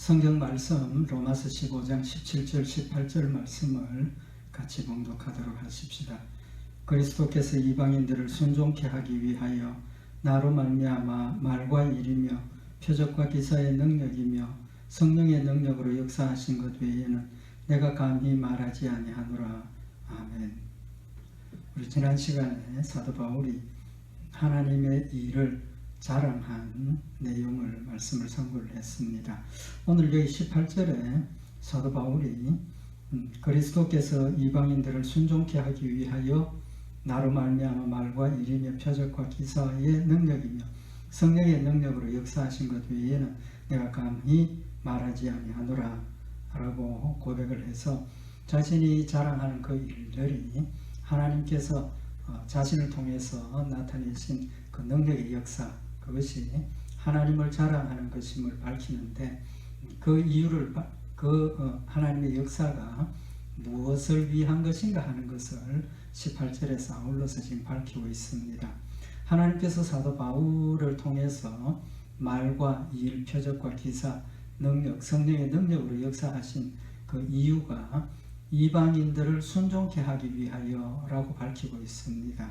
성경 말씀 로마서 15장 17절 18절 말씀을 같이 봉독하도록 하십시다. 그리스도께서 이방인들을 순종케 하기 위하여 나로 말미암아 말과 일이며 표적과 기사의 능력이며 성령의 능력으로 역사하신 것 외에는 내가 감히 말하지 아니하노라. 아멘. 우리 지난 시간에 사도 바울이 하나님의 일을 자랑한 내용을 말씀을 선고를 했습니다. 오늘 여기 18절에 사도 바울이 그리스도께서 이방인들을 순종케 하기 위하여 나로 말미암아 말과 일이며 표적과 기사의 능력이며 성령의 능력으로 역사하신 것 외에는 내가 감히 말하지 아니하노라 라고 고백을 해서 자신이 자랑하는 그 일들이 하나님께서 자신을 통해서 나타내신 그 능력의 역사, 그것이 하나님을 자랑하는 것임을 밝히는데, 그 이유를 하나님의 역사가 무엇을 위한 것인가 하는 것을 18절에서 아울러서 지금 밝히고 있습니다. 하나님께서 사도 바울을 통해서 말과 일, 표적과 기사, 능력, 성령의 능력으로 역사하신 그 이유가 이방인들을 순종케 하기 위하여라고 밝히고 있습니다.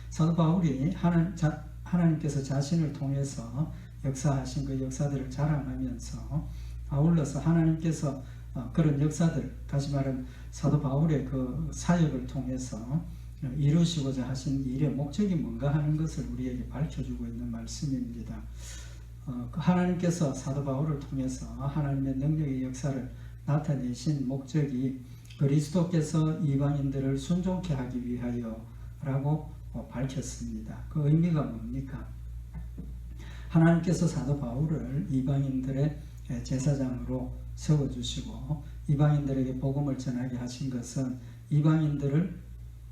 사도 바울이 하나님께서 자신을 통해서 역사하신 그 역사들을 자랑하면서 아울러서 하나님께서 그런 역사들, 다시 말하면 사도 바울의 그 사역을 통해서 이루시고자 하신 일의 목적이 뭔가 하는 것을 우리에게 밝혀주고 있는 말씀입니다. 하나님께서 사도 바울을 통해서 하나님의 능력의 역사를 나타내신 목적이 그리스도께서 이방인들을 순종케 하기 위하여라고 밝혔습니다. 그 의미가 뭡니까? 하나님께서 사도 바울을 이방인들의 제사장으로 세워주시고 이방인들에게 복음을 전하게 하신 것은 이방인들을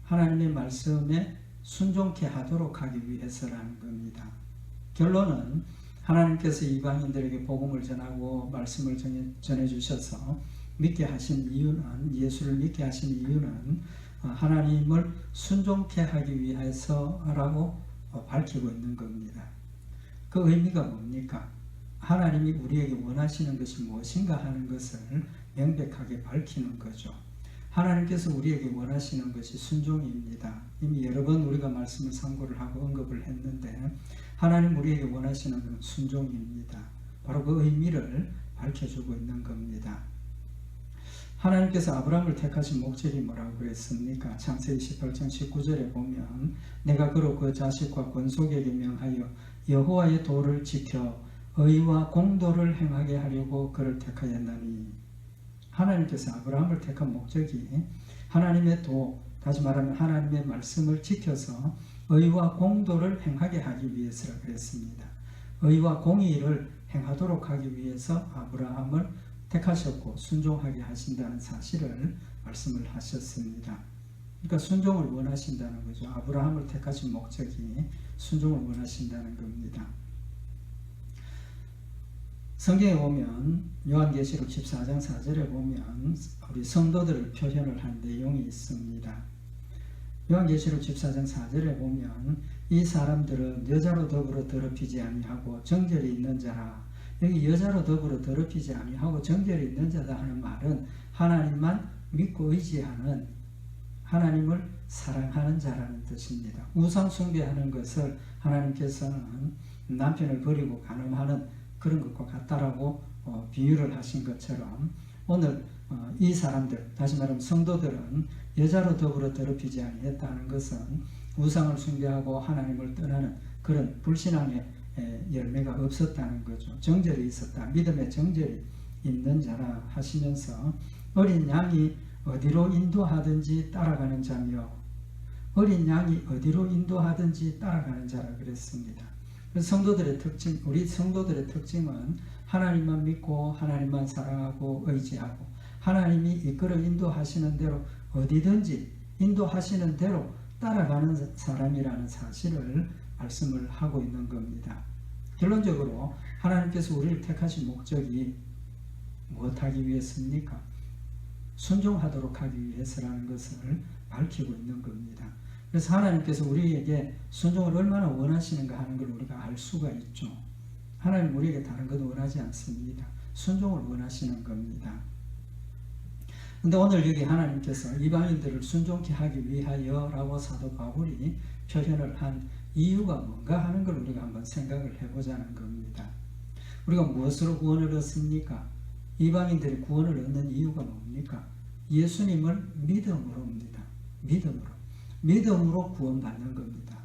하나님의 말씀에 순종케 하도록 하기 위해서라는 겁니다. 결론은 하나님께서 이방인들에게 복음을 전하고 말씀을 전해주셔서 믿게 하신 이유는, 예수를 믿게 하신 이유는 하나님을 순종케 하기 위해서라고 밝히고 있는 겁니다. 그 의미가 뭡니까? 하나님이 우리에게 원하시는 것이 무엇인가 하는 것을 명백하게 밝히는 거죠. 하나님께서 우리에게 원하시는 것이 순종입니다. 이미 여러 번 우리가 말씀을 참고를 하고 언급을 했는데, 하나님 우리에게 원하시는 것은 순종입니다. 바로 그 의미를 밝혀주고 있는 겁니다. 하나님께서 아브라함을 택하신 목적이 뭐라고 그랬습니까? 창세기 18장 19절에 보면 내가 그로 그 자식과 권속에게 명하여 여호와의 도를 지켜 의와 공도를 행하게 하려고 그를 택하였나니, 하나님께서 아브라함을 택한 목적이 하나님의 도, 다시 말하면 하나님의 말씀을 지켜서 의와 공도를 행하게 하기 위해서라 그랬습니다. 의와 공의를 행하도록 하기 위해서 아브라함을 택하셨고 순종하게 하신다는 사실을 말씀을 하셨습니다. 그러니까 순종을 원하신다는 거죠. 아브라함을 택하신 목적이 순종을 원하신다는 겁니다. 성경에 보면 요한계시록 14장 4절에 보면 우리 성도들을 표현을 한 내용이 있습니다. 요한계시록 14장 4절에 보면 이 사람들은 여자로 더불어 더럽히지 아니하고 정결이 있는 자라. 여기 여자로 더불어 더럽히지 아니하고 정결이 있는 자다 하는 말은 하나님만 믿고 의지하는, 하나님을 사랑하는 자라는 뜻입니다. 우상 숭배하는 것을 하나님께서는 남편을 버리고 간음하는 그런 것과 같다라고 비유를 하신 것처럼, 오늘 이 사람들, 다시 말하면 성도들은 여자로 더불어 더럽히지 아니했다는 것은 우상을 숭배하고 하나님을 떠나는 그런 불신앙의 열매가 없었다는 거죠. 정절이 있었다. 믿음의 정절이 있는 자라 하시면서 어린 양이 어디로 인도하든지 따라가는 자며, 어린 양이 어디로 인도하든지 따라가는 자라 그랬습니다. 성도들의 특징, 우리 성도들의 특징은 하나님만 믿고 하나님만 사랑하고 의지하고 하나님이 이끌어 인도하시는 대로 어디든지 인도하시는 대로 따라가는 사람이라는 사실을 말씀을 하고 있는 겁니다. 결론적으로 하나님께서 우리를 택하신 목적이 무엇하기 위해서입니까? 순종하도록 하기 위해서라는 것을 밝히고 있는 겁니다. 그래서 하나님께서 우리에게 순종을 얼마나 원하시는가 하는 걸 우리가 알 수가 있죠. 하나님 우리에게 다른 것 원하지 않습니다. 순종을 원하시는 겁니다. 근데 오늘 여기 하나님께서 이방인들을 순종케 하기 위하여 라고 사도 바울이 표현을 한 이유가 뭔가 하는 걸 우리가 한번 생각을 해보자는 겁니다. 우리가 무엇으로 구원을 얻습니까? 이방인들이 구원을 얻는 이유가 뭡니까? 예수님을 믿음으로입니다. 믿음으로 구원받는 겁니다.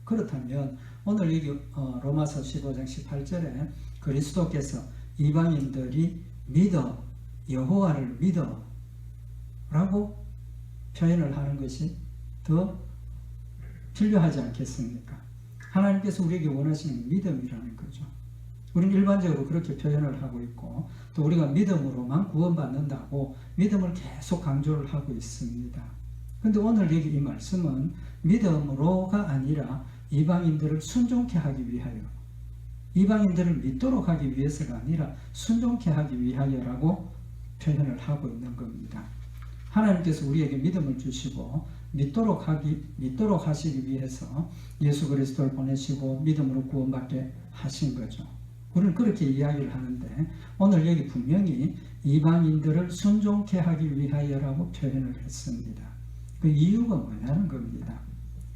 그렇다면 오늘 여기 로마서 15장 18절에 그리스도께서 이방인들이 믿어, 여호와를 믿어 라고 표현을 하는 것이 더 필요하지 않겠습니까? 하나님께서 우리에게 원하시는 믿음이라는 거죠. 우리는 일반적으로 그렇게 표현을 하고 있고, 또 우리가 믿음으로만 구원받는다고 믿음을 계속 강조를 하고 있습니다. 그런데 오늘 여기 이 말씀은 믿음으로가 아니라 이방인들을 순종케 하기 위하여, 이방인들을 믿도록 하기 위해서가 아니라 순종케 하기 위하여라고 표현을 하고 있는 겁니다. 하나님께서 우리에게 믿음을 주시고 믿도록 하시기 위해서 예수 그리스도를 보내시고 믿음으로 구원받게 하신 거죠. 우리는 그렇게 이야기를 하는데 오늘 여기 분명히 이방인들을 순종케 하기 위하여라고 표현을 했습니다. 그 이유가 뭐냐는 겁니다.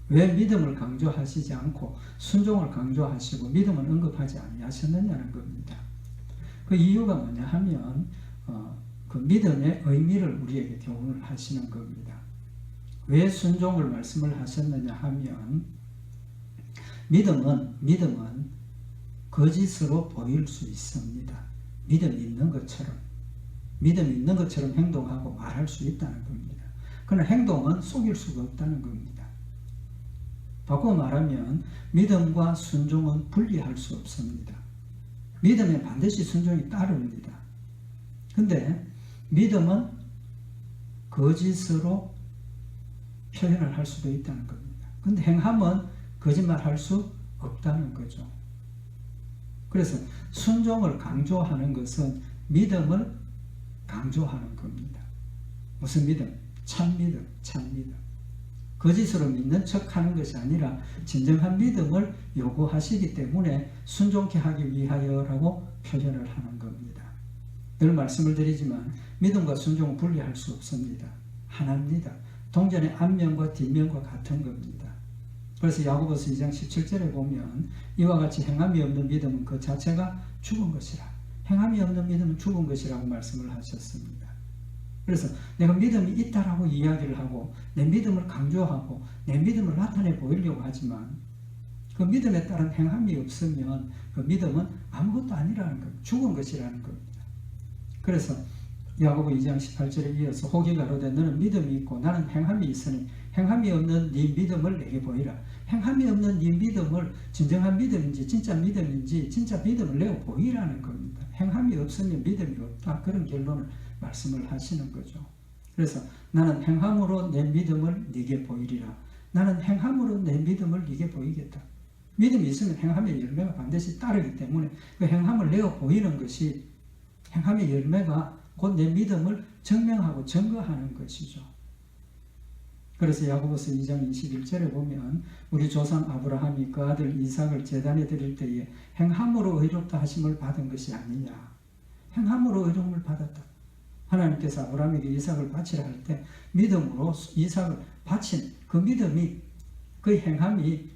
왜 믿음을 강조하시지 않고 순종을 강조하시고 믿음을 언급하지 아니하셨느냐는 겁니다. 그 이유가 뭐냐 하면 그 믿음의 의미를 우리에게 교훈을 하시는 겁니다. 왜 순종을 말씀을 하셨느냐 하면 믿음은 거짓으로 보일 수 있습니다. 믿음이 있는 것처럼 행동하고 말할 수 있다는 겁니다. 그러나 행동은 속일 수가 없다는 겁니다. 바꿔 말하면 믿음과 순종은 분리할 수 없습니다. 믿음에 반드시 순종이 따릅니다. 근데 믿음은 거짓으로 표현을 할 수도 있다는 겁니다. 근데 행함은 거짓말할 수 없다는 거죠. 그래서 순종을 강조하는 것은 믿음을 강조하는 겁니다. 무슨 믿음? 참 믿음. 거짓으로 믿는 척하는 것이 아니라 진정한 믿음을 요구하시기 때문에 순종케 하기 위하여라고 표현을 하는 겁니다. 늘 말씀을 드리지만 믿음과 순종은 분리할 수 없습니다. 하나입니다. 동전의 앞면과 뒷면과 같은 겁니다. 그래서 야고보서 2장 17절에 보면 이와 같이 행함이 없는 믿음은 그 자체가 죽은 것이라. 행함이 없는 믿음은 죽은 것이라고 말씀을 하셨습니다. 그래서 내가 믿음이 있다라고 이야기를 하고 내 믿음을 강조하고 내 믿음을 나타내 보이려고 하지만 그 믿음에 따른 행함이 없으면 그 믿음은 아무것도 아니라는 겁니다. 죽은 것이라는 겁니다. 그래서 야고보 2장 18절에 이어서 혹이 가로되 너는 믿음이 있고 나는 행함이 있으니 행함이 없는 네 믿음을 내게 보이라. 행함이 없는 네 믿음을 진정한 믿음인지 진짜 믿음을 내어 보이라는 겁니다. 행함이 없으면 믿음이 없다. 그런 결론을 말씀을 하시는 거죠. 그래서 나는 행함으로 내 믿음을 네게 보이리라. 나는 행함으로 내 믿음을 네게 보이겠다. 믿음이 있으면 행함의 열매가 반드시 따르기 때문에 그 행함을 내어 보이는 것이 행함의 열매가 곧 내 믿음을 증명하고 증거하는 것이죠. 그래서 야고보서 2장 21절에 보면 우리 조상 아브라함이 그 아들 이삭을 제단에 드릴 때에 행함으로 의롭다 하심을 받은 것이 아니냐. 행함으로 의로움을 받았다. 하나님께서 아브라함에게 이삭을 바치라 할 때 믿음으로 이삭을 바친 그 믿음이 그 행함이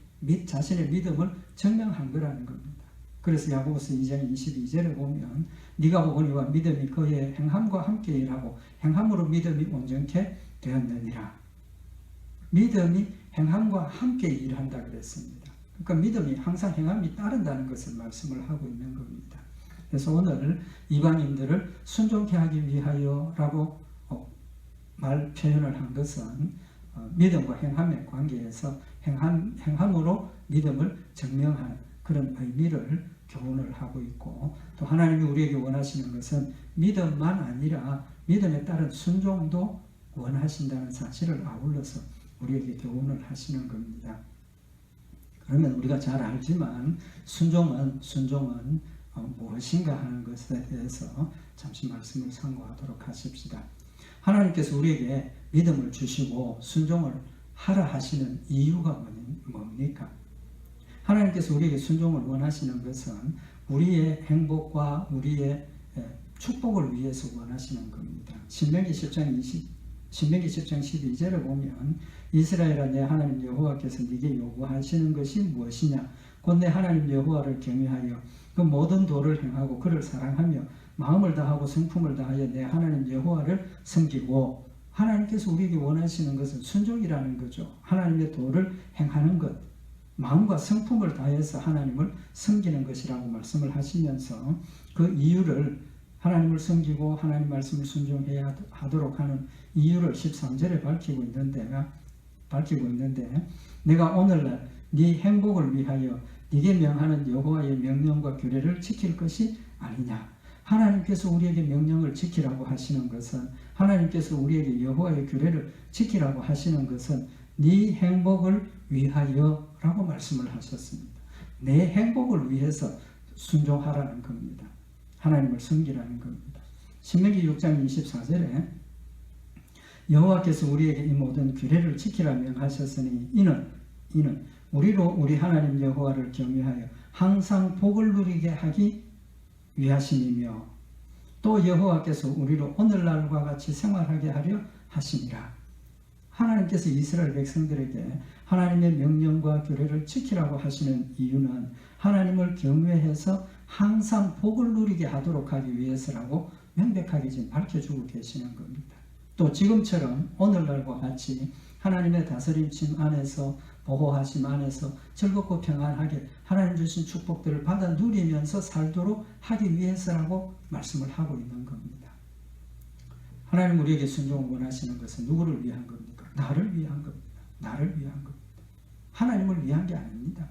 자신의 믿음을 증명한 거라는 겁니다. 그래서 야고보서 2장 22절에 보면 네가 보거니와 믿음이 그의 행함과 함께 일하고 행함으로 믿음이 온전케 되었느니라. 믿음이 행함과 함께 일한다 그랬습니다. 그러니까 믿음이 항상 행함이 따른다는 것을 말씀을 하고 있는 겁니다. 그래서 오늘 이방인들을 순종케 하기 위하여라고 표현을 한 것은 믿음과 행함의 관계에서 행함으로 믿음을 증명하는 그런 의미를 교훈을 하고 있고, 또 하나님이 우리에게 원하시는 것은 믿음만 아니라 믿음에 따른 순종도 원하신다는 사실을 아울러서 우리에게 교훈을 하시는 겁니다. 그러면 우리가 잘 알지만 순종은 무엇인가 하는 것에 대해서 잠시 말씀을 상고하도록 하십시다. 하나님께서 우리에게 믿음을 주시고 순종을 하라 하시는 이유가 뭡니까? 하나님께서 우리에게 순종을 원하시는 것은 우리의 행복과 우리의 축복을 위해서 원하시는 겁니다. 신명기 10장 12절에 보면 이스라엘아 내 하나님 여호와께서 네게 요구하시는 것이 무엇이냐 곧 내 하나님 여호와를 경외하여 그 모든 도를 행하고 그를 사랑하며 마음을 다하고 성품을 다하여 내 하나님 여호와를 섬기고 하나님께서 우리에게 원하시는 것은 순종이라는 거죠. 하나님의 도를 행하는 것, 마음과 성품을 다해서 하나님을 섬기는 것이라고 말씀을 하시면서 그 이유를 하나님을 섬기고 하나님 말씀을 순종해야 하도록 하는 이유를 13절에 밝히고 있는데 내가 오늘날 네 행복을 위하여 네게 명하는 여호와의 명령과 규례를 지킬 것이 아니냐. 하나님께서 우리에게 명령을 지키라고 하시는 것은 하나님께서 우리에게 여호와의 규례를 지키라고 하시는 것은 네 행복을 위하여 라고 말씀을 하셨습니다. 내 행복을 위해서 순종하라는 겁니다. 하나님을 섬기라는 겁니다. 신명기 6장 24절에 여호와께서 우리에게 이 모든 규례를 지키라 명하셨으니 이는 우리로 우리 하나님 여호와를 경외하여 항상 복을 누리게 하기 위하심이며 또 여호와께서 우리로 오늘날과 같이 생활하게 하려 하심이라. 하나님께서 이스라엘 백성들에게 하나님의 명령과 규례를 지키라고 하시는 이유는 하나님을 경외해서 항상 복을 누리게 하도록 하기 위해서라고 명백하게 지금 밝혀주고 계시는 겁니다. 또 지금처럼 오늘날과 같이 하나님의 다스림심 안에서 보호하심 안에서 즐겁고 평안하게 하나님 주신 축복들을 받아 누리면서 살도록 하기 위해서라고 말씀을 하고 있는 겁니다. 하나님 우리에게 순종을 원하시는 것은 누구를 위한 겁니까? 나를 위한 겁니다. 나를 위한 겁니다. 하나님을 위한 게 아닙니다.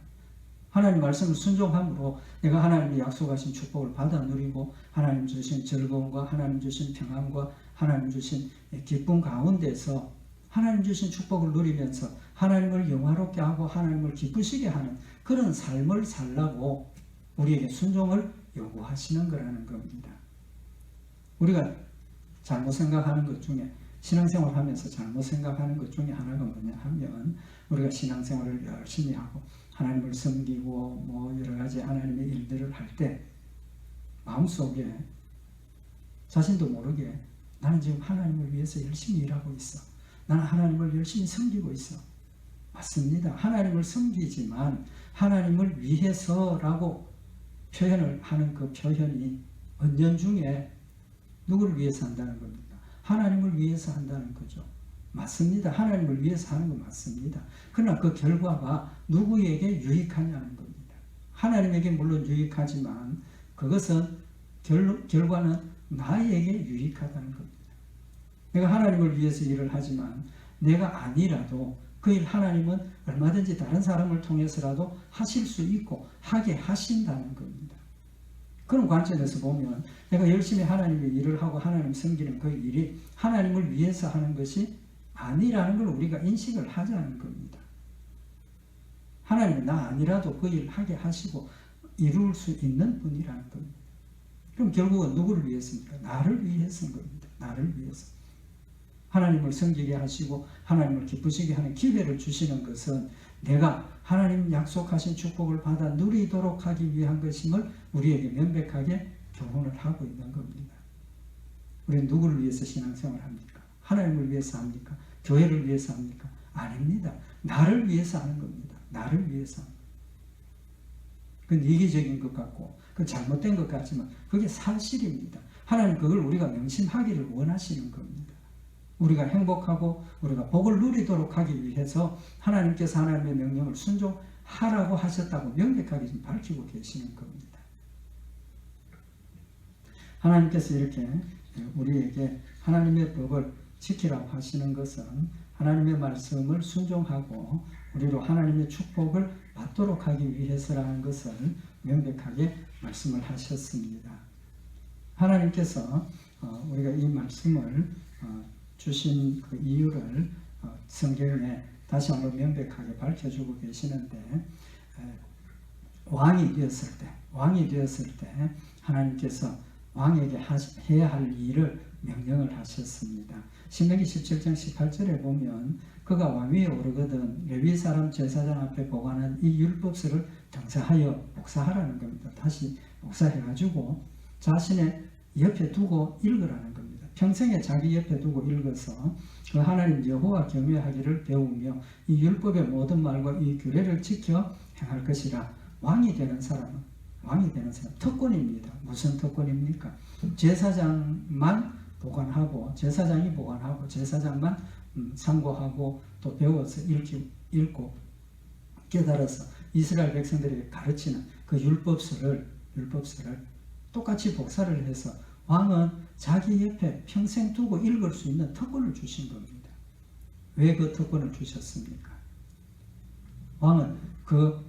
하나님 말씀을 순종함으로 내가 하나님의 약속하신 축복을 받아 누리고 하나님 주신 즐거움과 하나님 주신 평안과 하나님 주신 기쁨 가운데서 하나님 주신 축복을 누리면서 하나님을 영화롭게 하고 하나님을 기쁘시게 하는 그런 삶을 살라고 우리에게 순종을 요구하시는 거라는 겁니다. 우리가 잘못 생각하는 것 중에 신앙생활 하면서 잘못 생각하는 것 중에 하나가 뭐냐 하면 우리가 신앙생활을 열심히 하고 하나님을 섬기고 여러 가지 하나님의 일들을 할 때 마음속에 자신도 모르게 나는 지금 하나님을 위해서 열심히 일하고 있어. 나는 하나님을 열심히 섬기고 있어. 맞습니다. 하나님을 섬기지만 하나님을 위해서라고 표현을 하는 그 표현이 은연중에 누구를 위해서 한다는 겁니까? 하나님을 위해서 한다는 거죠. 맞습니다. 하나님을 위해서 하는 거 맞습니다. 그러나 그 결과가 누구에게 유익하냐는 겁니다. 하나님에게 물론 유익하지만 그것은 결과는 나에게 유익하다는 겁니다. 내가 하나님을 위해서 일을 하지만 내가 아니라도 그 일 하나님은 얼마든지 다른 사람을 통해서라도 하실 수 있고 하게 하신다는 겁니다. 그런 관점에서 보면 내가 열심히 하나님의 일을 하고 하나님 섬기는 그 일이 하나님을 위해서 하는 것이 아니라는 걸 우리가 인식을 하자는 겁니다. 하나님은 나 아니라도 그 일을 하게 하시고 이룰 수 있는 분이라는 겁니다. 그럼 결국은 누구를 위해서입니까? 나를 위해서인 겁니다. 나를 위해서. 하나님을 섬기게 하시고 하나님을 기쁘시게 하는 기회를 주시는 것은 내가 하나님 약속하신 축복을 받아 누리도록 하기 위한 것임을 우리에게 명백하게 교훈을 하고 있는 겁니다. 우리는 누구를 위해서 신앙생활을 합니까? 하나님을 위해서 합니까? 교회를 위해서 합니까? 아닙니다. 나를 위해서 하는 겁니다. 나를 위해서. 그건 이기적인 것 같고 그 잘못된 것 같지만 그게 사실입니다. 하나님 그걸 우리가 명심하기를 원하시는 겁니다. 우리가 행복하고 우리가 복을 누리도록 하기 위해서 하나님께서 하나님의 명령을 순종하라고 하셨다고 명백하게 지금 밝히고 계시는 겁니다. 하나님께서 이렇게 우리에게 하나님의 법을 지키라고 하시는 것은 하나님의 말씀을 순종하고 우리로 하나님의 축복을 받도록 하기 위해서라는 것을 명백하게 말씀을 하셨습니다. 하나님께서 우리가 이 말씀을 주신 그 이유를 성경에 다시 한번 명백하게 밝혀주고 계시는데 왕이 되었을 때 하나님께서 왕에게 해야 할 일을 명령을 하셨습니다. 신명기 17장 18절에 보면 그가 왕위에 오르거든 레위 사람 제사장 앞에 보관한 이 율법서를 등사하여 복사하라는 겁니다. 다시 복사해가지고 자신의 옆에 두고 읽으라는 겁니다. 평생에 자기 옆에 두고 읽어서 그 하나님 여호와 경외하기를 배우며 이 율법의 모든 말과 이 규례를 지켜 행할 것이라. 왕이 되는 사람 특권입니다. 무슨 특권입니까? 제사장만 보관하고 제사장이 보관하고 제사장만 상고하고 또 배워서 읽고 깨달아서 이스라엘 백성들에게 가르치는 그 율법서를 똑같이 복사를 해서 왕은 자기 옆에 평생 두고 읽을 수 있는 특권을 주신 겁니다. 왜 그 특권을 주셨습니까? 왕은 그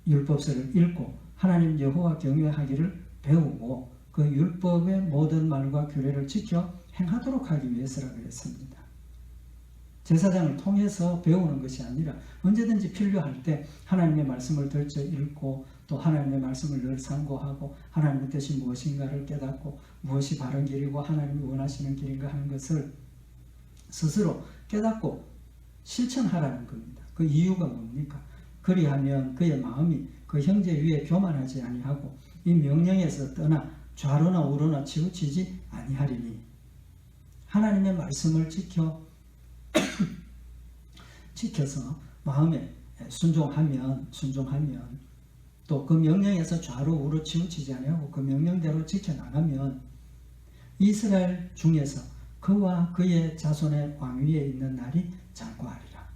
율법서를 읽고 하나님 여호와 경외하기를 배우고 그 율법의 모든 말과 규례를 지켜 행하도록 하기 위해서라고 했습니다. 제사장을 통해서 배우는 것이 아니라 언제든지 필요할 때 하나님의 말씀을 들쳐 읽고 또 하나님의 말씀을 늘 상고하고 하나님의 뜻이 무엇인가를 깨닫고 무엇이 바른 길이고 하나님이 원하시는 길인가 하는 것을 스스로 깨닫고 실천하라는 겁니다. 그 이유가 뭡니까? 그리하면 그의 마음이 그 형제 위에 교만하지 아니하고 이 명령에서 떠나 좌로나 우로나 치우치지 아니하리니. 하나님의 말씀을 지켜서 마음에 순종하면 또 그 명령에서 좌로 우로 치우치지 아니하고 그 명령대로 지켜나가면 이스라엘 중에서 그와 그의 자손의 왕위에 있는 날이 장구하리라.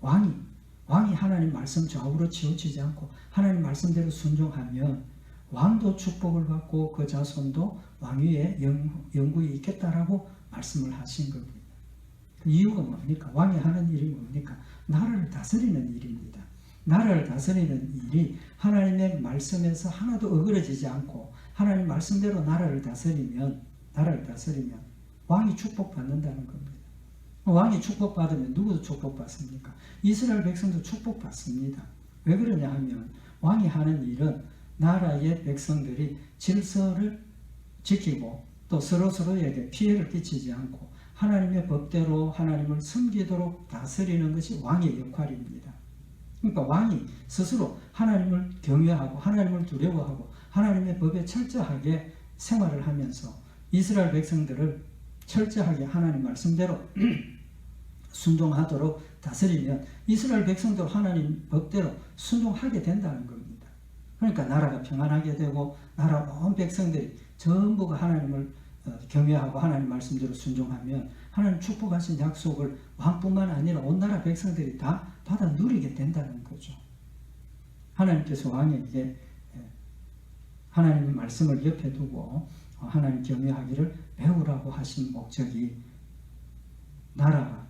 왕이 하나님 말씀 좌우로 치우치지 않고 하나님 말씀대로 순종하면 왕도 축복을 받고 그 자손도 왕위에 영구히 있겠다라고 말씀을 하신 겁니다. 그 이유가 뭡니까? 왕이 하는 일이 뭡니까? 나라를 다스리는 일입니다. 나라를 다스리는 일이 하나님의 말씀에서 하나도 어그러지지 않고 하나님 말씀대로 나라를 다스리면 왕이 축복받는다는 겁니다. 왕이 축복받으면 누구도 축복받습니까? 이스라엘 백성도 축복받습니다. 왜 그러냐 하면 왕이 하는 일은 나라의 백성들이 질서를 지키고 또 서로서로에게 피해를 끼치지 않고 하나님의 법대로 하나님을 섬기도록 다스리는 것이 왕의 역할입니다. 그러니까 왕이 스스로 하나님을 경외하고 하나님을 두려워하고 하나님의 법에 철저하게 생활을 하면서 이스라엘 백성들을 철저하게 하나님 말씀대로 순종하도록 다스리면 이스라엘 백성도 하나님 법대로 순종하게 된다는 겁니다. 그러니까 나라가 평안하게 되고 나라 온 백성들이 전부가 하나님을 경외하고 하나님 말씀대로 순종하면 하나님 축복하신 약속을 왕뿐만 아니라 온 나라 백성들이 다 받아 누리게 된다는 거죠. 하나님께서 왕에게 하나님의 말씀을 옆에 두고 하나님 경외하기를 배우라고 하신 목적이 나라가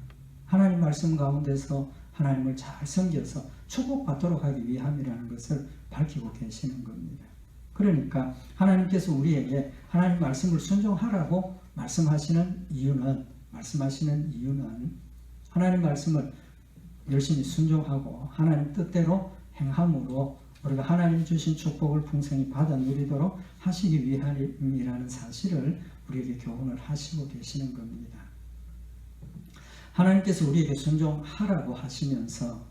하나님 말씀 가운데서 하나님을 잘 섬겨서 축복받도록 하기 위함이라는 것을 밝히고 계시는 겁니다. 그러니까 하나님께서 우리에게 하나님 말씀을 순종하라고 말씀하시는 이유는 하나님 말씀을 열심히 순종하고 하나님 뜻대로 행함으로 우리가 하나님 주신 축복을 풍성히 받아 누리도록 하시기 위함이라는 사실을 우리에게 교훈을 하시고 계시는 겁니다. 하나님께서 우리에게 순종하라고 하시면서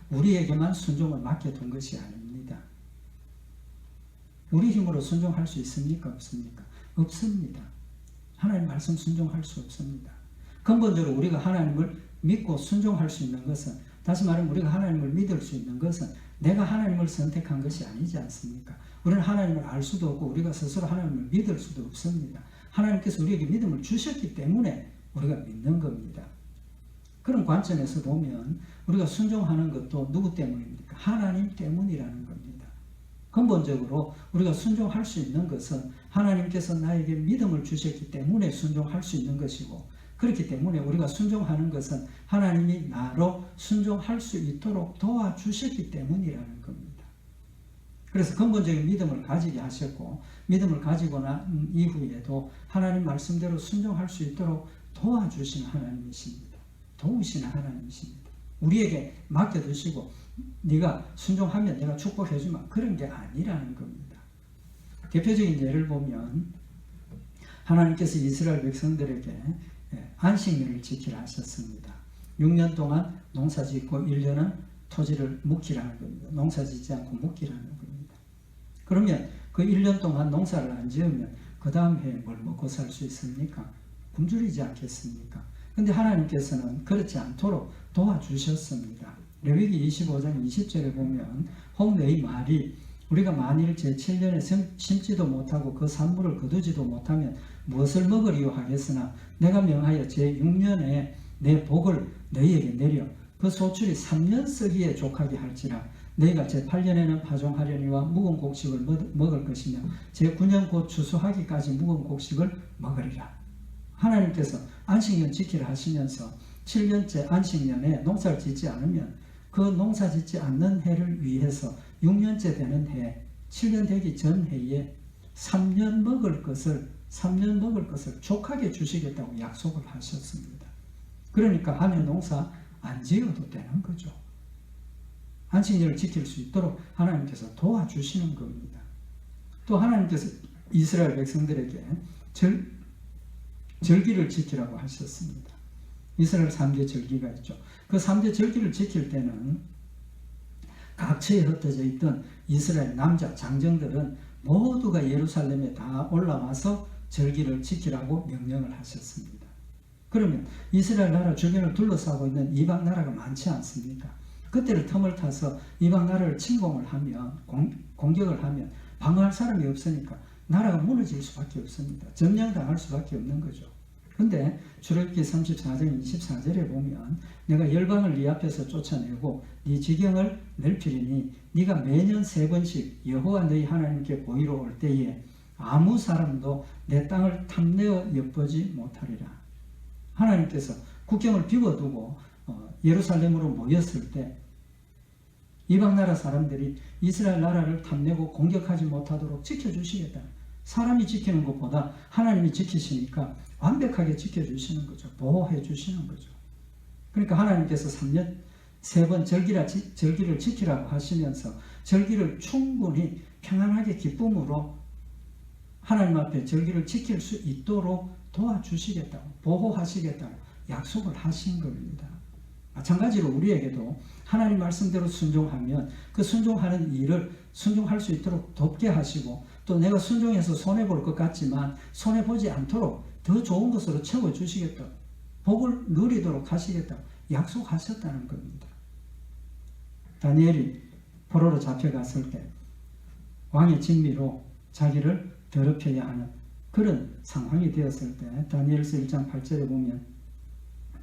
우리에게만 순종을 맡겨둔 것이 아닙니다. 우리 힘으로 순종할 수 있습니까? 없습니까? 없습니다. 하나님 말씀 순종할 수 없습니다. 근본적으로 우리가 하나님을 믿고 순종할 수 있는 것은, 다시 말하면 우리가 하나님을 믿을 수 있는 것은 내가 하나님을 선택한 것이 아니지 않습니까? 우리는 하나님을 알 수도 없고 우리가 스스로 하나님을 믿을 수도 없습니다. 하나님께서 우리에게 믿음을 주셨기 때문에 우리가 믿는 겁니다. 그런 관점에서 보면 우리가 순종하는 것도 누구 때문입니까? 하나님 때문이라는 겁니다. 근본적으로 우리가 순종할 수 있는 것은 하나님께서 나에게 믿음을 주셨기 때문에 순종할 수 있는 것이고, 그렇기 때문에 우리가 순종하는 것은 하나님이 나로 순종할 수 있도록 도와주셨기 때문이라는 겁니다. 그래서 근본적인 믿음을 가지게 하셨고, 믿음을 가지고 난 이후에도 하나님 말씀대로 순종할 수 있도록 도와주시는 하나님이십니다. 도우시는 하나님이십니다. 우리에게 맡겨두시고 네가 순종하면 내가 축복해주마, 그런 게 아니라는 겁니다. 대표적인 예를 보면 하나님께서 이스라엘 백성들에게 안식년을 지키라 하셨습니다. 6년 동안 농사짓고 1년은 토지를 묵히라는 겁니다. 농사짓지 않고 묵히라는 겁니다. 그러면 그 그 1년 동안 농사를 안 지으면 그 다음 해에 뭘 먹고 살 수 있습니까? 굶주리지 않겠습니까? 근데 하나님께서는 그렇지 않도록 도와주셨습니다. 레위기 25장 20절에 보면 혹 너희 말이 우리가 만일 제7년에 심지도 못하고 그 산물을 거두지도 못하면 무엇을 먹으리요 하겠으나 내가 명하여 제6년에 내 복을 너희에게 내려 그 소출이 3년 썩이에 족하게 할지라 너희가 제8년에는 파종하려니와 묵은 곡식을 먹을 것이며 제9년 곧 추수하기까지 묵은 곡식을 먹으리라. 하나님께서 안식년 지키라 하시면서 7년째 안식년에 농사를 짓지 않으면 그 농사 짓지 않는 해를 위해서 6년째 되는 해, 7년 되기 전 해에 3년 먹을 것을 족하게 주시겠다고 약속을 하셨습니다. 그러니까 한 해 농사 안 지어도 되는 거죠. 안식년을 지킬 수 있도록 하나님께서 도와주시는 겁니다. 또 하나님께서 이스라엘 백성들에게 절기를 지키라고 하셨습니다. 이스라엘 3대 절기가 있죠. 그 3대 절기를 지킬 때는 각처에 흩어져 있던 이스라엘 남자 장정들은 모두가 예루살렘에 다 올라와서 절기를 지키라고 명령을 하셨습니다. 그러면 이스라엘 나라 주변을 둘러싸고 있는 이방 나라가 많지 않습니까? 그때를 틈을 타서 이방 나라를 침공을 하면 공격을 하면 방어할 사람이 없으니까 나라가 무너질 수밖에 없습니다. 점령당할 수밖에 없는 거죠. 근데 출애굽기 34장 24절에 보면 내가 열방을 네 앞에서 쫓아내고 네 지경을 넓히리니 네가 매년 3번씩 여호와 너희 하나님께 보이러 올 때에 아무 사람도 내 땅을 탐내어 엿보지 못하리라. 하나님께서 국경을 비워두고 예루살렘으로 모였을 때 이방 나라 사람들이 이스라엘 나라를 탐내고 공격하지 못하도록 지켜주시겠다. 사람이 지키는 것보다 하나님이 지키시니까 완벽하게 지켜주시는 거죠. 보호해 주시는 거죠. 그러니까 하나님께서 3년 3번 절기를 지키라고 하시면서 절기를 충분히 평안하게 기쁨으로 하나님 앞에 절기를 지킬 수 있도록 도와주시겠다고 보호하시겠다고 약속을 하신 겁니다. 마찬가지로 우리에게도 하나님 말씀대로 순종하면 그 순종하는 일을 순종할 수 있도록 돕게 하시고 또 내가 순종해서 손해볼 것 같지만 손해보지 않도록 더 좋은 것으로 채워주시겠다. 복을 누리도록 하시겠다. 약속하셨다는 겁니다. 다니엘이 포로로 잡혀갔을 때 왕의 진미로 자기를 더럽혀야 하는 그런 상황이 되었을 때 다니엘서 1장 8절에 보면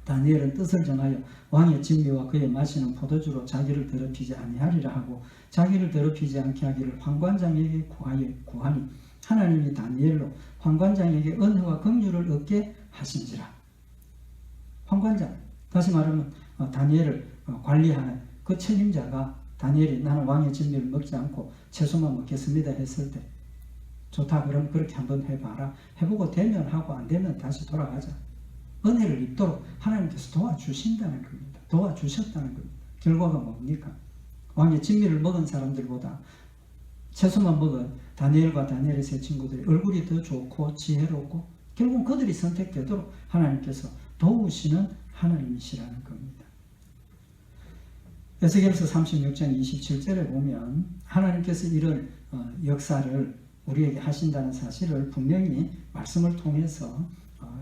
다니엘은 뜻을 정하여 왕의 진미와 그의 마시는 포도주로 자기를 더럽히지 아니하리라 하고 자기를 더럽히지 않게 하기를 환관장에게 구하니 하나님이 다니엘로 환관장에게 은혜와 긍휼을 얻게 하신지라. 환관장, 다시 말하면 다니엘을 관리하는 그 책임자가 다니엘이 나는 왕의 진미를 먹지 않고 채소만 먹겠습니다 했을 때 좋다 그럼 그렇게 한번 해봐라. 해보고 되면 하고 안 되면 다시 돌아가자. 은혜를 입도록 하나님께서 도와주신다는 겁니다. 도와주셨다는 겁니다. 결과가 뭡니까? 왕의 진미를 먹은 사람들보다 채소만 먹은 다니엘과 다니엘의 세 친구들이 얼굴이 더 좋고 지혜롭고 결국 그들이 선택되도록 하나님께서 도우시는 하나님이시라는 겁니다. 에스겔서 36장 27절에 보면 하나님께서 이런 역사를 우리에게 하신다는 사실을 분명히 말씀을 통해서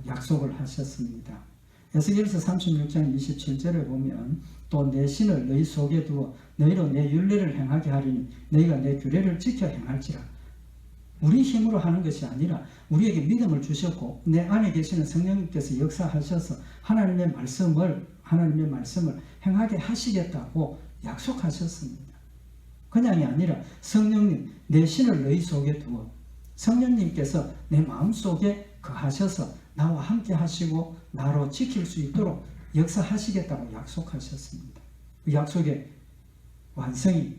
약속을 하셨습니다. 에스겔서 36장 27절에 보면 또 내 신을 너희 속에 두어 너희로 내 율례를 행하게 하리니 너희가 내 규례를 지켜 행할지라. 우리 힘으로 하는 것이 아니라 우리에게 믿음을 주셨고 내 안에 계시는 성령님께서 역사하셔서 하나님의 말씀을 행하게 하시겠다고 약속하셨습니다. 그냥이 아니라 성령님 내 신을 너희 속에 두어 성령님께서 내 마음속에 거하셔서 나와 함께 하시고 나로 지킬 수 있도록 역사하시겠다고 약속하셨습니다. 그 약속의 완성이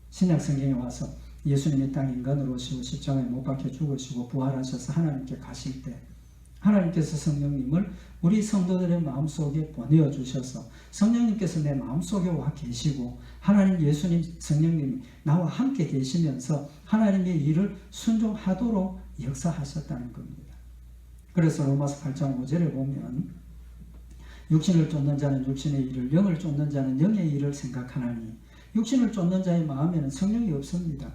신약 성경에 와서 예수님이 땅 인간으로 오시고 십자가에 못 박혀 죽으시고 부활하셔서 하나님께 가실 때 하나님께서 성령님을 우리 성도들의 마음속에 보내어 주셔서 성령님께서 내 마음속에 와 계시고 하나님 예수님 성령님이 나와 함께 계시면서 하나님의 일을 순종하도록 역사하셨다는 겁니다. 그래서 로마서 8장 5절에 보면 육신을 쫓는 자는 육신의 일을 영을 쫓는 자는 영의 일을 생각하나니 육신을 쫓는 자의 마음에는 성령이 없습니다.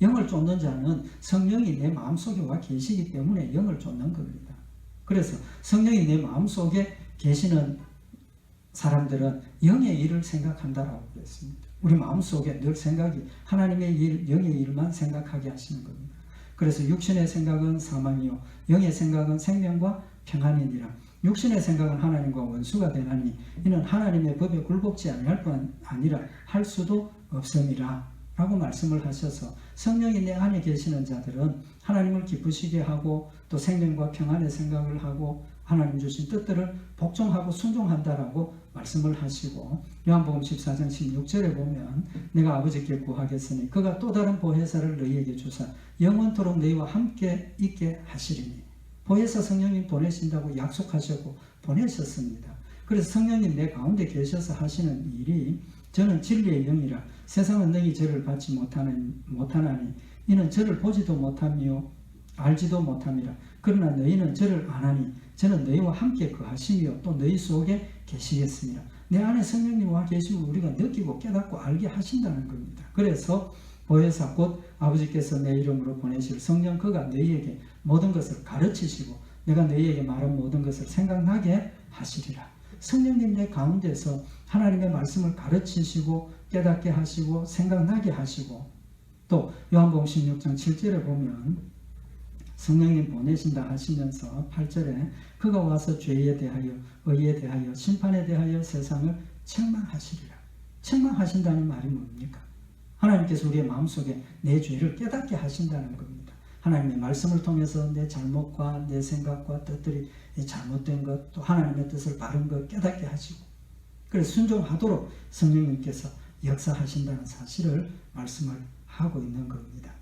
영을 쫓는 자는 성령이 내 마음속에 와 계시기 때문에 영을 쫓는 겁니다. 그래서 성령이 내 마음속에 계시는 사람들은 영의 일을 생각한다라고 그랬습니다. 우리 마음속에 늘 생각이 하나님의 일, 영의 일만 생각하게 하시는 겁니다. 그래서 육신의 생각은 사망이요 영의 생각은 생명과 평안이니라. 육신의 생각은 하나님과 원수가 되나니 이는 하나님의 법에 굴복지 아니할 뿐 아니라 할 수도 없음이라 라고 말씀을 하셔서 성령이 내 안에 계시는 자들은 하나님을 기쁘시게 하고 또 생명과 평안의 생각을 하고 하나님 주신 뜻들을 복종하고 순종한다라고 말씀을 하시고 요한복음 14장 16절에 보면 내가 아버지께 구하겠으니 그가 또 다른 보혜사를 너희에게 주사 영원토록 너희와 함께 있게 하시리니. 보혜사 성령님 보내신다고 약속하셨고 보내셨습니다. 그래서 성령님 내 가운데 계셔서 하시는 일이 저는 진리의 영이라 세상은 너희 저를 받지 못하나니 이는 저를 보지도 못하며 알지도 못함이라. 그러나 너희는 저를 아나니 저는 너희와 함께 거하시며 또 너희 속에 계시겠습니다. 내 안에 성령님 와 계시면 우리가 느끼고 깨닫고 알게 하신다는 겁니다. 그래서 보혜사 곧 아버지께서 내 이름으로 보내실 성령 그가 너희에게 모든 것을 가르치시고 내가 너희에게 말한 모든 것을 생각나게 하시리라. 성령님 내 가운데서 하나님의 말씀을 가르치시고 깨닫게 하시고 생각나게 하시고 또 요한복음 16장 7절에 보면 성령님 보내신다 하시면서 8절에 그가 와서 죄에 대하여 의에 대하여 심판에 대하여 세상을 책망하시리라. 책망하신다는 말이 뭡니까? 하나님께서 우리의 마음속에 내 죄를 깨닫게 하신다는 겁니다. 하나님의 말씀을 통해서 내 잘못과 내 생각과 뜻들이 잘못된 것, 또 하나님의 뜻을 바른 것 깨닫게 하시고 그래서 순종하도록 성령님께서 역사하신다는 사실을 말씀을 하고 있는 겁니다.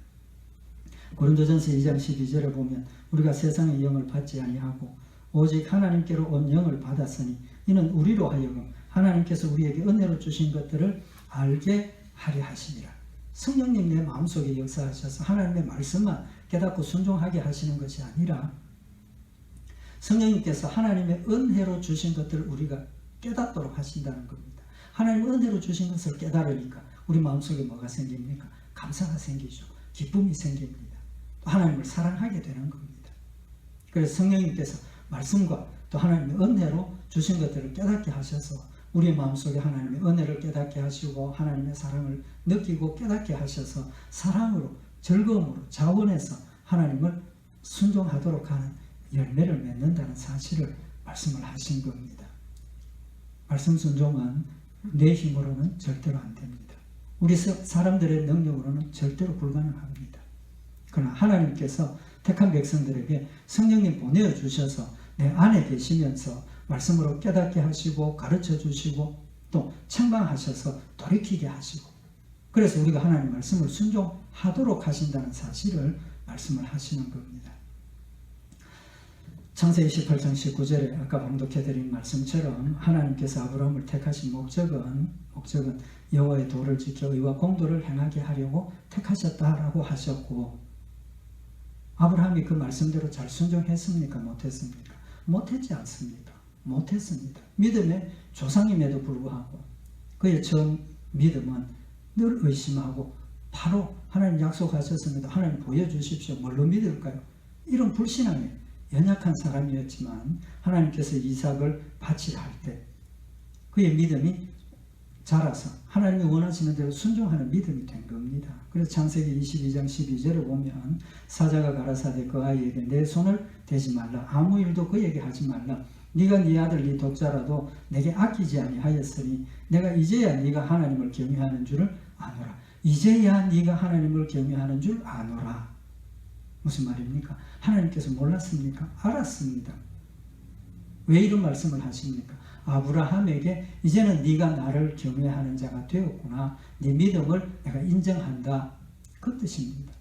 고린도전서 2장 12절에 보면 우리가 세상의 영을 받지 아니하고 오직 하나님께로 온 영을 받았으니 이는 우리로 하여금 하나님께서 우리에게 은혜로 주신 것들을 알게 하려 하시니라. 성령님 내 마음속에 역사하셔서 하나님의 말씀만 깨닫고 순종하게 하시는 것이 아니라 성령님께서 하나님의 은혜로 주신 것들을 우리가 깨닫도록 하신다는 겁니다. 하나님 은혜로 주신 것을 깨달으니까 우리 마음속에 뭐가 생깁니까? 감사가 생기죠. 기쁨이 생깁니다. 또 하나님을 사랑하게 되는 겁니다. 그래서 성령님께서 말씀과 또 하나님의 은혜로 주신 것들을 깨닫게 하셔서 우리의 마음속에 하나님의 은혜를 깨닫게 하시고 하나님의 사랑을 느끼고 깨닫게 하셔서 사랑으로 즐거움으로 자원해서 하나님을 순종하도록 하는 열매를 맺는다는 사실을 말씀을 하신 겁니다. 말씀 순종은 내 힘으로는 절대로 안 됩니다. 우리 사람들의 능력으로는 절대로 불가능합니다. 그러나 하나님께서 택한 백성들에게 성령님 보내주셔서 내 안에 계시면서 말씀으로 깨닫게 하시고 가르쳐 주시고 또 책망하셔서 돌이키게 하시고 그래서 우리가 하나님 말씀을 순종하도록 하신다는 사실을 말씀을 하시는 겁니다. 창세기 28장 19절에 아까 봉독해드린 말씀처럼 하나님께서 아브라함을 택하신 목적은 여호와의 도를 지켜 의와 공도를 행하게 하려고 택하셨다라고 하셨고 아브라함이 그 말씀대로 잘 순종했습니까? 못했습니까? 못했지 않습니다. 못했습니다. 믿음의 조상임에도 불구하고 그의 처음 믿음은 늘 의심하고 바로 하나님 약속하셨습니다. 하나님 보여주십시오. 뭘로 믿을까요? 이런 불신앙에 연약한 사람이었지만 하나님께서 이삭을 바치라 할 때 그의 믿음이 자라서 하나님이 원하시는 대로 순종하는 믿음이 된 겁니다. 그래서 창세기 22장 12절에 보면 사자가 가라사대 그 아이에게 내 손을 대지 말라 아무 일도 그에게 하지 말라 네가 네 아들 네 독자라도 내게 아끼지 아니하였으니 내가 이제야 네가 하나님을 경외하는 줄을 아노라. 이제야 네가 하나님을 경외하는 줄 아노라. 무슨 말입니까? 하나님께서 몰랐습니까? 알았습니다. 왜 이런 말씀을 하십니까? 아브라함에게 이제는 네가 나를 경외하는 자가 되었구나. 네 믿음을 내가 인정한다. 그 뜻입니다.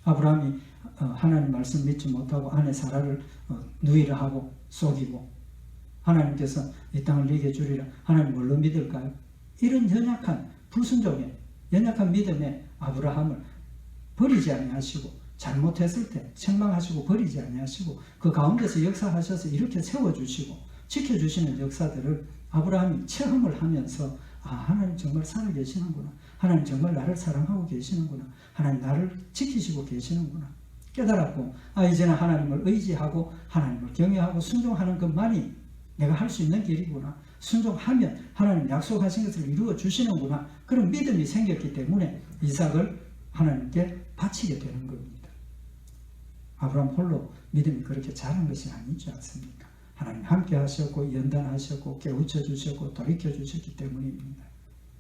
아브라함이 하나님 말씀 믿지 못하고 아내 사라를 누이라 하고 속이고 하나님께서 이 땅을 네게 주리라. 하나님 뭘로 믿을까요? 이런 연약한 불순종의 연약한 믿음의 아브라함을 버리지 아니하시고 잘못했을 때 책망하시고 버리지 아니하시고 그 가운데서 역사하셔서 이렇게 세워주시고 지켜주시는 역사들을 아브라함이 체험을 하면서 하나님 정말 살아계시는구나. 하나님 정말 나를 사랑하고 계시는구나. 하나님 나를 지키시고 계시는구나. 깨달았고 이제는 하나님을 의지하고 하나님을 경외하고 순종하는 것만이 내가 할 수 있는 길이구나. 순종하면 하나님 약속하신 것을 이루어 주시는구나. 그런 믿음이 생겼기 때문에 이삭을 하나님께 바치게 되는 겁니다. 아브라함 홀로 믿음이 그렇게 자란 것이 아니지 않습니까? 하나님 함께 하셨고 연단하셨고 깨우쳐 주셨고 돌이켜 주셨기 때문입니다.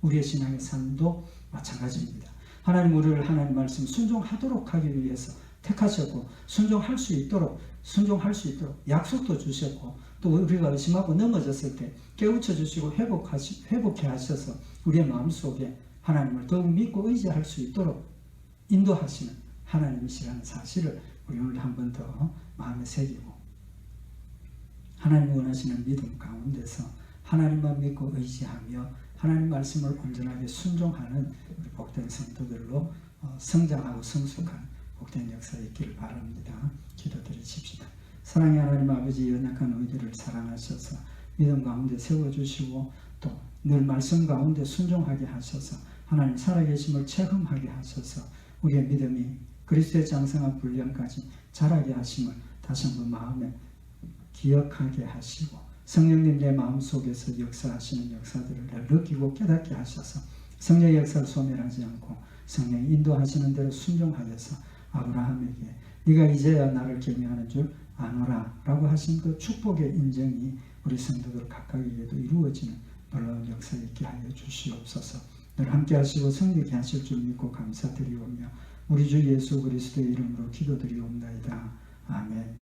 우리의 신앙의 삶도 마찬가지입니다. 하나님 우리를 하나님 말씀 순종하도록 하기 위해서 택하셨고 순종할 수 있도록 약속도 주셨고 또 우리가 의심하고 넘어졌을 때 깨우쳐 주시고 회복해 하셔서 우리의 마음속에 하나님을 더욱 믿고 의지할 수 있도록 인도하시는 하나님이시라는 사실을 우리 오늘 한 번 더 마음에 새기고 하나님 원하시는 믿음 가운데서 하나님만 믿고 의지하며 하나님 말씀을 온전하게 순종하는 우리 복된 성도들로 성장하고 성숙한 복된 역사에 있기를 바랍니다. 기도드리십시다. 사랑의 하나님 아버지, 연약한 우리들을 사랑하셔서 믿음 가운데 세워주시고 또 늘 말씀 가운데 순종하게 하셔서 하나님 살아계심을 체험하게 하셔서 우리의 믿음이 그리스도의 장성한 분량까지 자라게 하심을 다시 한번 마음에 기억하게 하시고 성령님 내 마음속에서 역사하시는 역사들을 느끼고 깨닫게 하셔서 성령의 역사를 소멸하지 않고 성령이 인도하시는 대로 순종하여서 아브라함에게 네가 이제야 나를 경외하는 줄 아노라 라고 하신 그 축복의 인정이 우리 성도들 각각에게도 이루어지는 놀라운 역사에 있게 하여 주시옵소서. 늘 함께 하시고 성리케 하실 줄 믿고 감사드리오며 우리 주 예수 그리스도의 이름으로 기도드리옵나이다. 아멘.